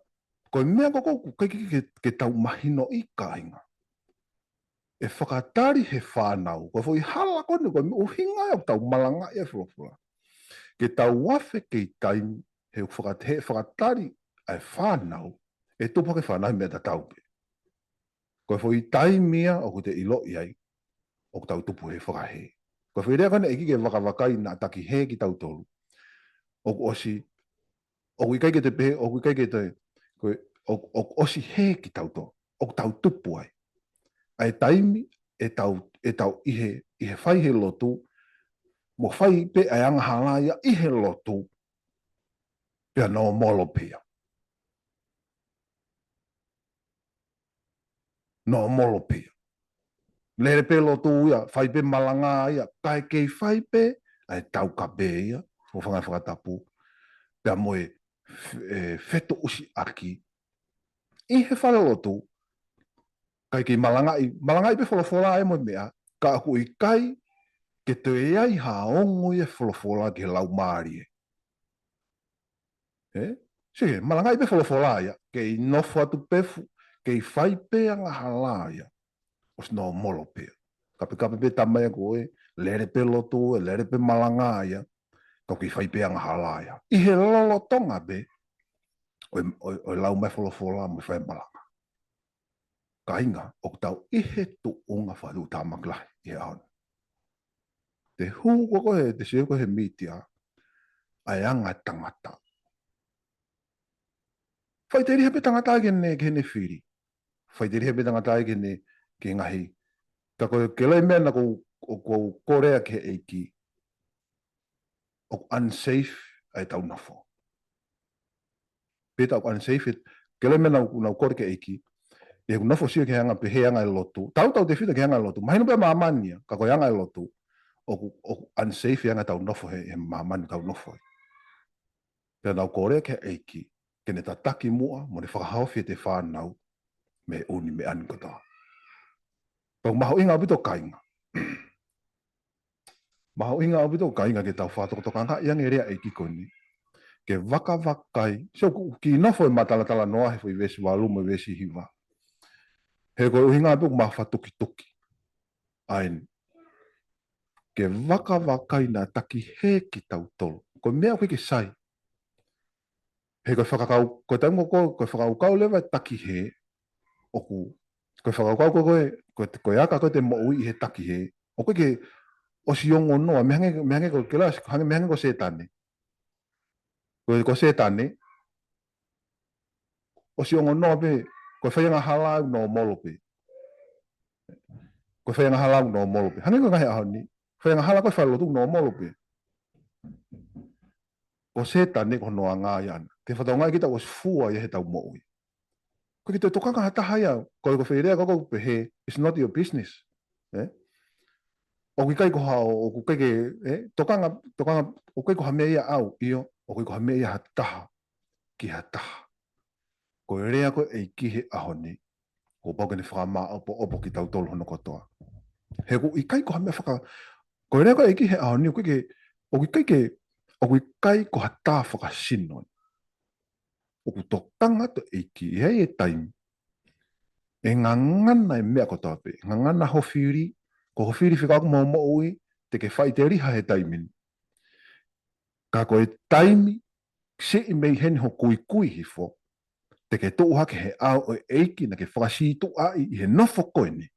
koe mea koko ke tau mahino i kāinga. E whakatari he whānau. Koe fo i hala kone, koe o hinga e o tau malanga e whulawhula. Ke tau wafe ke i taimi, he whakatari ai whānau, e tupa ke whānau mea ta tau pe. Koe fo i taimia o te ilo i ai, o tau tupu he whakahe. Koe fo i rea kone e ki ke wakawakai na taki he ki tau tolu. O osi, o kui kai ke te pehe, o kui kai ke te, o osi he ki tau to, o tau tupu ai. Ai taimi, e tau ihe whai he lotu, mo whai pe ai anga halaia ihe lotu, pea no molo pea. No molo pea. Lere pe lotu ia, whai pe malanga ia, kai kei whai pe, ai tau ka pe ia, o whangai whakatapu, pea moe, feto usi aki. I he whare lotu, kai ki malangai pe wholofola e mo mea, ka aku i kai, ke te eai haongo e wholofola ke lau maari e. Sige, malangai pe wholofola ia, ke i nofo atu pefu, ke i whai pe anga hala ia, os no molo pe. Kape pe tamai koe, lere pe lotu, lere pe malanga ia, kau ki whai pe anga hala ia. I he lolo tonga be, o lau mai wholofola mo whai malanga. Ka inga, o tau ihe tu unga whadu tāmaklahi i he aona. Te hu koko he, te seo ko he mitia, ai anga tangata. Whai te riha pe tangata ke ne whiri. Whai te riha pe tangata ke ne ke ngahi. Ta koe ke lai mea na ko korea ke eiki. O unsafe ai tau nafo. Peta o unsafe, ke lai mea na kore ke eiki. E ku nafo sia ke hanga pe he anga e lotu. Tau te whita ke hanga e lotu. Mahino pe maamania, ka koe anga e lotu. O unsafe anga tau nofo he mamani tau nofo. Pea nau kore ke eiki, ke ne tataki mua, mo ne whakahawhi te whānau, me uni me ani kota. Pau maho inga abito kainga. Maho inga abito kainga ke tau whātokotokanga, iang e rea eiki koni. Ke wakawakai, so ki nofo e matalatala noa he fo i vesi walu mo i vesi hiwa. He koe uhinga abito maho whatuki-tuki. Ain, ke wakawakai na taki he ki tau tolo. Ko mea koe ke sai. He koe whakakau, koe taungo koe whakaukau lewa taki he, oku, koe whakaukau koe aka koe te moui i he taki he, o koe ke osi ongo noa, mehange koe ke las, mehange koe setane. Koe setane, osi ongo noa pe, koe whaianga halau no molo pe. Koe whaianga halau no molo pe. Hange koe ngahe ahoni, Whainga hala koe whalotu no molo pe. Ko se tane ko noa ngā iana. Te whatonga kita was fua i he tau moui. Ko ki te tokanga hata haia, ko ko whairea koko pe he, it's not your business. Eh? O ki kai ko ha o ku kai ke, tokanga, o kai ko ha mea ia au, io, o kai ko ha mea ia hataha, ki hataha. Ko rea ko e ki he ahoni, ko pau ne whakama opo ki tau tolu hono kotoa. He ko i kai ko ha mea whaka, ko rea ko e ki he ahoni, o ki kai ko hata whakasino. O ku tokanga to e ki hei e taimi. E ngangana e mea ko tape. Ngangana hofiri, ko hofiri whikaku mau ui, te ke whai te riha he taimini. Ka ko e taimi, se i mei heni ho kui hifo, te ke tō hake he ao o eiki na ke whakasi tō ai i he nofo koeni.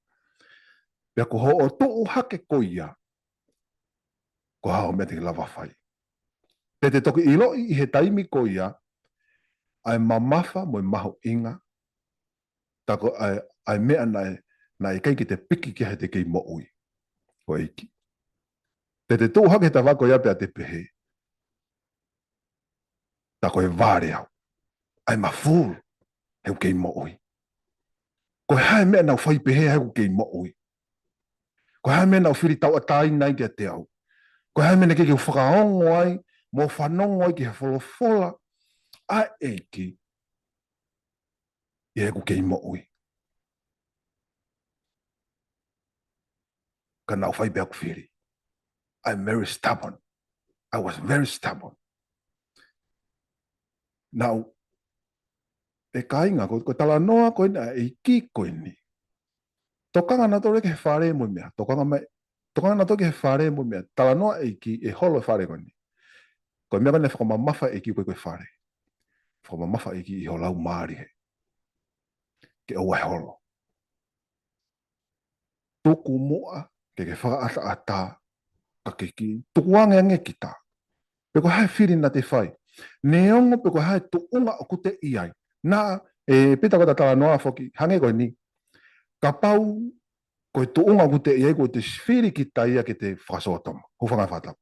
Pea ko ho o tō hake koia, ko hao mea te ke lava whai. Pe te toki iloi i he taimi koia, ai mamafa mo i maho inga, tako ai mea na e kai ki te piki ki he te kei mo ui. O eiki. Te tō hake ta wako ia pea te pehe. Tako e vāre au. Ai ma fūl. Heu kei mo ui. Ko hae mea nau whai pehe heu kei mo ui. Ko hae mea nau whiri tau atai nai kia te au. Ko hae mea ke whakaongo ai, mo whanongo ai ki he wholofola. A eiki. I heu kei mo ui. Ka nau whai pea ku whiri. I'm very stubborn. I was very stubborn. Now, e kainga, ko tala noa koe na e ki koe ni. Tokanga na tore ke he whare mo mea. Tokanga na tore ke he whare mo mea. Tala noa e ki e holo e whare koe ni. Koe mea kone whakamamafa e ki koe koe whare. Whakamamafa e ki i ho lau maari he. Ke oa e holo. Tuku moa ke whakaata ata ka ke ki. Tuku ange ange ki ta. Peko hae whiri na te whai. Neongo peko hae tu unga o kute iai. Nā, pita kota tala noa whoki, hange koe ni. Ka pau koe tu unga kute iai koe te whiri ki ta ia ke te whakasotama. Hufanga whatapu.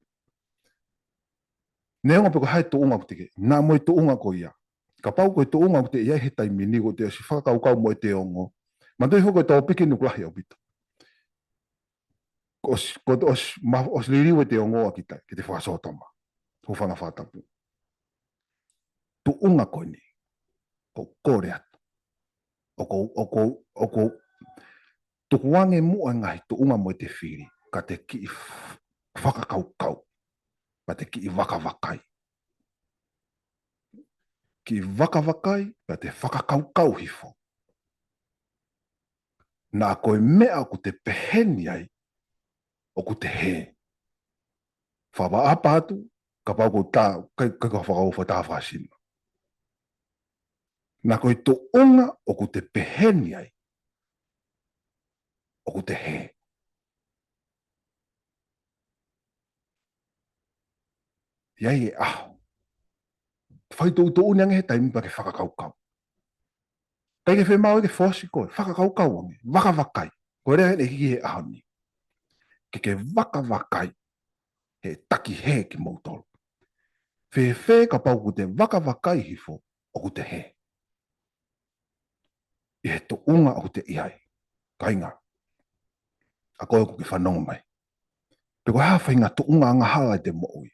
Neongo peko hae tu unga kute ke. Nā moe tu unga ko ia. Ka pau koe tu unga kute iai he taimini koe te asi whakakau moe te ongo. Mandoi hoko e tau piki nukulahi au pita. Os liriwe te ongo a kita, ke te whakasotama. Hufanga whatapu. Tu unga koe ni. Ko kore atu. Oko tukuange mua ngai tu unga mo te whiri. Ka te ki i whakakau. Ka te ki i wakavakai. Ki i wakavakai, ka te whakakau hifo. Nā koe mea ku te peheni ai, o ku te he. Whawa apa atu, ka pau ko tā, kai ka whakau whata whasino. Nā koe to unga o ku te peheni ai, o ku te he. Iai e aho. Whai tō unyange he taimi pa ke whakakau. Kai ke whemau e ke whosi koe, whakakau ange, wakavakai. Koe rea he ki he aho ni. Ke wakavakai, he taki he ki mautoro. Whe ka pau ku te wakavakai hifo, o ku te he. I he to unga o ku te ihai. Kainga. A koe ku ki whanonga mai. Peko haa whainga to unga anga hala te moui.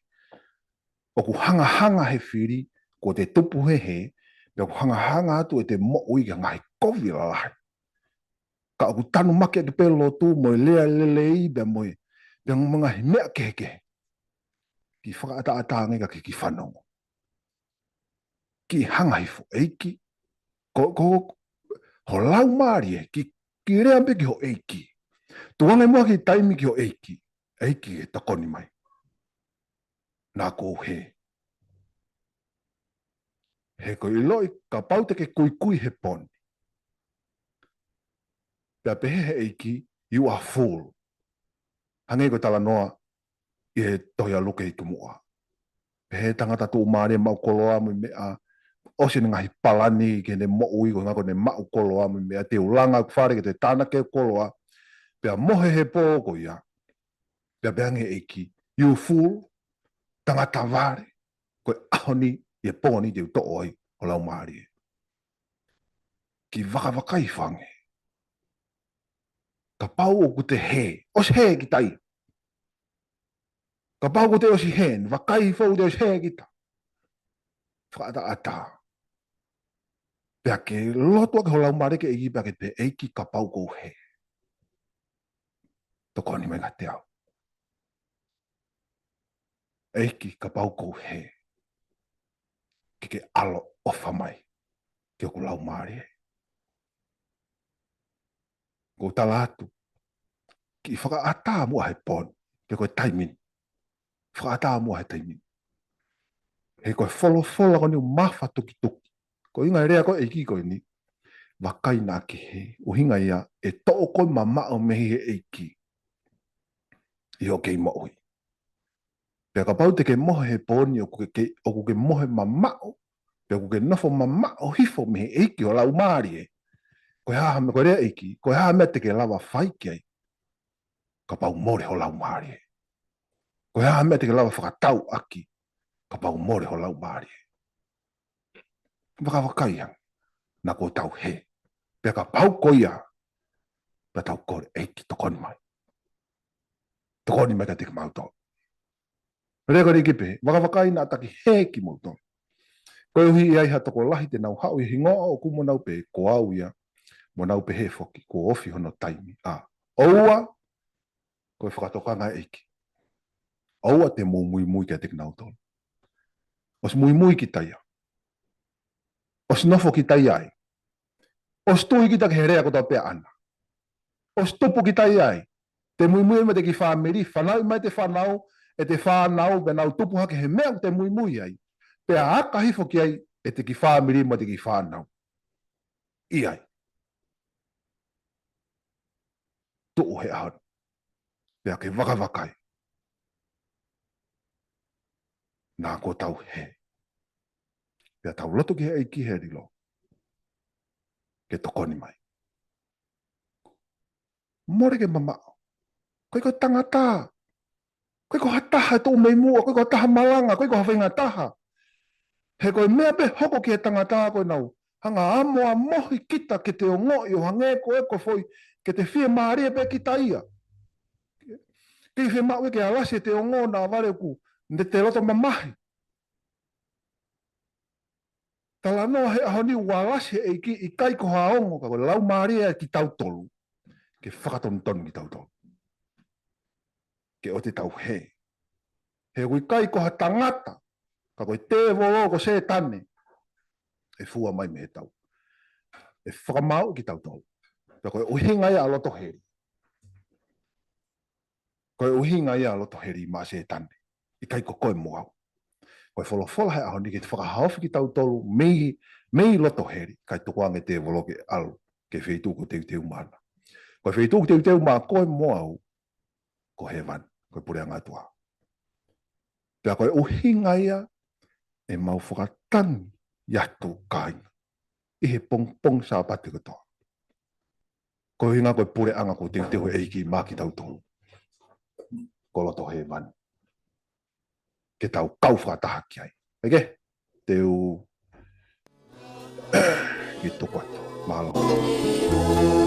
O ku hanga he whiri, ko te tupu he, peko hanga atu e te moui ka ngai kovi la lahi. Ka o ku tanu make te pelo tu, moe lea lelei, bea moe, bea mga he mea keke. Ki whakaata ngai ka ki whanonga. Ki hanga hifo eiki, ho lau maari e, ki rea mpe ki ho eiki. Tuangai mua ki taimi ki ho eiki. Eiki e takoni mai. Nā kou he. He ko i loi ka paute ke kui he poni. Pea pehe he eiki, you are full. Hangei ko tala noa, i he tohi a luke i tumua. Pehe tangata tu maari mau koloa mui mea, osi ni ngahi palani ke ne mo ui ko ngako ne mau koloa mui mea, te ulanga whare ke te tāna ke koloa, pea mohe he pō ko ia. Pea beange eiki. You fool. Tangata vare. Koe ahoni e pōni te uto oi o lau maari. Ki wakawakai whange. Ka pau o ku te he. Os he ki tai. Ka pau ko te osi hen. Wakai whau te os he ki ta. Whakata ata. Pea ke loto ake ho lau maari ke eiki pea ke te eiki ka pau ko he. Toko ni mai ka te au. Eiki ka pau ko he. Ke alo ofa mai. Ke ku lau maari e. Ko tala atu. Ki whakaata mua he pon. Ke koe taimin. Whakaata mua he taimin. He koe wholo ko ni mawha toki toki. Ko inga rea koe eiki koe ni. Wakai nā ki he. Uhinga ia e to'o koe mamao mehi he eiki. I o kei mo'i. Pea ka pau te ke mohe he poni o ke mohe mamao. Pea ku ke nofo mamao hifo mehi eiki o lau maari e. Koe haha me koe rea eiki. Koe haha mea te ke lawa whaiki ai. Ka pau more ho lau maari e. Koe haha mea te ke lawa whakatau aki. Ka pau more ho lau maari e. Wakawakai hang. Nā ko tau he. Pea ka pau koia. Pea tau kore eiki tokoni mai. Tokoni mai ka te kamauto. Rea kore ki pe. Wakawakai nā taki he ki mauto. Koe uhi iai ha toko lahi te nau hau i hingoa o kumo nau pe ko au ia. Mo nau pe he foki. Ko ofi hono taimi. Oua. Koe whakatokanga eiki. Oua te mui mui kia te kamauto. Os mui ki taia. Os nofo ki taia ai. Os tui ki take herea ko tau pea ana. Os tupu ki taia ai. Te mui me te ki whameri. Whanau mai te whanau. E te whanau. Be nau tupu hake he mea te mui ai. Pea aka hifo ki ai. E te ki whameri ma te ki whanau. I ai. Tuo he ahon. Pea ke wakawakai. Nā ko tau he. Pea tau loto ki he eiki he rilo. Ke tokoni mai. More ke mamao. Koe ko tangata. Koe ko hataha tō mei mua. Koe ko hataha malanga. Koe ko hawhinga taha. He koe mea pe hoko ki he tangata koe nau. Hanga amoa mohi kita ke te ongo i o hange ko e ko foi. Ke te whia maaria pe ki taia. Kei whi mau e ke alasi te ongo nā ware ku. Nde te roto mamahi. Tala noa he ahoni walasi e ki i kai ko haongo. Ka koe lau maaria ki tau tolu. Ke whakatonu ki tau tolu. Ke o te tau he. He kui kai ko ha tangata. Ka koe te voro ko se tane. E fua mai me tau. E whakamau ki tau tolu. Ka koe uhinga ia aloto heri. Koe uhinga ia aloto heri ma se tane. I kai ko koe moau. Koe wholofola he ahoni ki te whakahaofi ki tau tolu. Mei loto heri. Kai tukuange te volo ke alu. Ke wheitu ko teu mana. Koe wheitu ko teu mana koe moau. Ko he van. Koe pure anga tua. Pea koe uhinga ia. E mau whakatani. Yatu kainga. I he pong sa pati katoa. Ko hinga koe pure anga ko teu eiki maki tau tolu. Ko loto he van. Ke tau kau whakataha ki ai. Eke? Teu... Ki toko atu. Mahalo.